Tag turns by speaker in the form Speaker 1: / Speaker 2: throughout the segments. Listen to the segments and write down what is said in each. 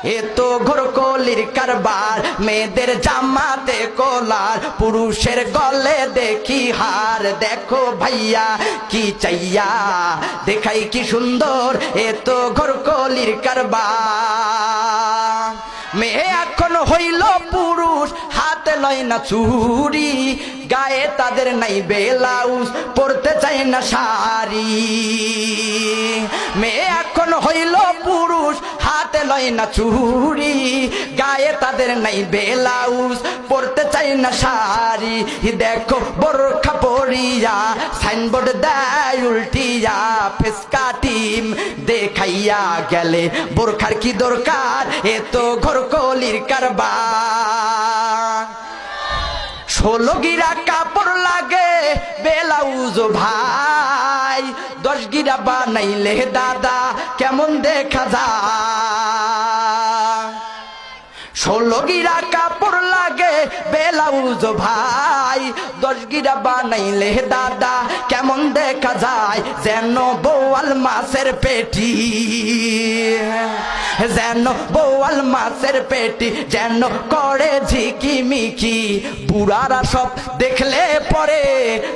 Speaker 1: এতো ঘোরকলির কারবার, মেয়েদের জামাতে কোলার, পুরুষের গলে দেখি হার। দেখো ভাইয়া কি চাইয়া, দেখাই কি সুন্দর, এতো ঘোরকলির কারবার। মেয়ে এখন হইল পুরুষ, হাতে লয় না চুরি, গায়ে তাদের নাই ব্লাউজ, পরতে চায় না শাড়ি। মেয়ে এখন হইল পুরুষ, হাতে লয় না চুরি, গায়ে তাদের নাই ব্লাউজ, পরতে চায় না শাড়ি। দেখো বোরখা পরিয়া সাইনবোর্ড দেয় উল্টিয়া, ফেসকা টিম দেখাইয়া গেলে বোরখার কি দরকার, এ তো ঘোরকলির কারবার। 16 গিরা কাপড় লাগে ব্লাউজ ভাই, 10 গিরা বানাইলে দাদা কেমন দেখা যায়। 16 গিরা কাপড় লাগে ব্লাউজ ভাই, 10 গিরা বানাইলে দাদা কেমন দেখা যায়। যেন বোয়াল মাছের পেটি, যেন বোয়াল মাছের পেটি, যেন করে ঝিকিমিকি, বুড়ারা সব দেখলে পরে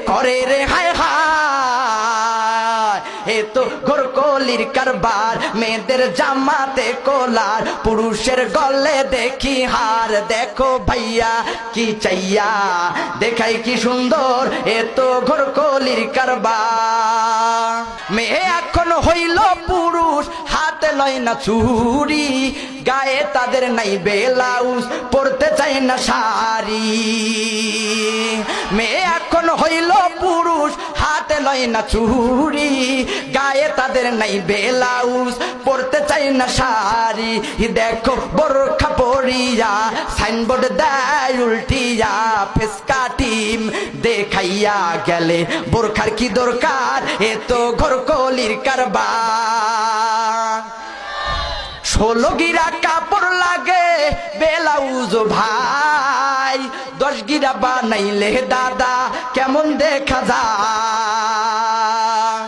Speaker 1: করে রে হায় হায়। এ তো ঘোরকলির কারবার, মেয়েদের জামাতে কোলার, পুরুষের গলে দেখি হার। দেখো ভাইয়া কি চাইয়া, দেখাই কি সুন্দর, এ তো ঘোরকলির কারবার। মেয়ে এখন হইল পুরুষ, হাতে লয় না চুরি, গায়ে তাদের নাই ব্লাউজ, পরতে চায় না শাড়ি। মেয়ে এখন হইল পুরুষ, হাতে লয় না চুরি, গায়ে তাদের নাই ব্লাউজ, পরতে চায় না শাড়ি। দেখো বোরখা পরিয়া সাইনবোর্ড দেয় উল্টিয়া, ফেসকা টিম দেখাইয়া গেলে বোরখার কি দরকার, এ তো ঘোরকলির কারবার। 16 গিরা কাপড় লাগে ব্লাউজ ভাই, 10 গিরা বানাইলে দাদা কেমন দেখা যায়।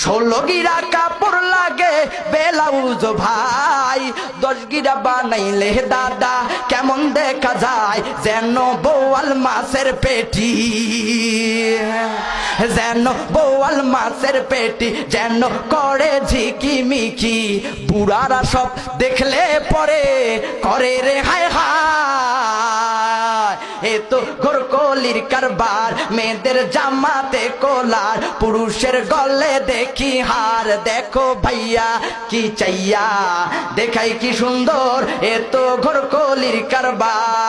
Speaker 1: 16 গিরা কাপড় লাগে ব্লাউজ ভাই, 10 গিরা বানাইলে দাদা কেমন দেখা যায়। যেন বোয়াল মাছের পেটি, যেন বোয়াল মাছের পেটি, যেন করে ঝিকিমিকি, বুড়ারা সব দেখলে পরে করে রে হায় হায়। এ তো ঘোরকলির কারবার, মেয়েদের জামাতে কোলার, পুরুষের গলে দেখি হার। দেখো ভাইয়া কি চাইয়া, দেখাই কি সুন্দর, এ তো ঘোরকলির কারবার।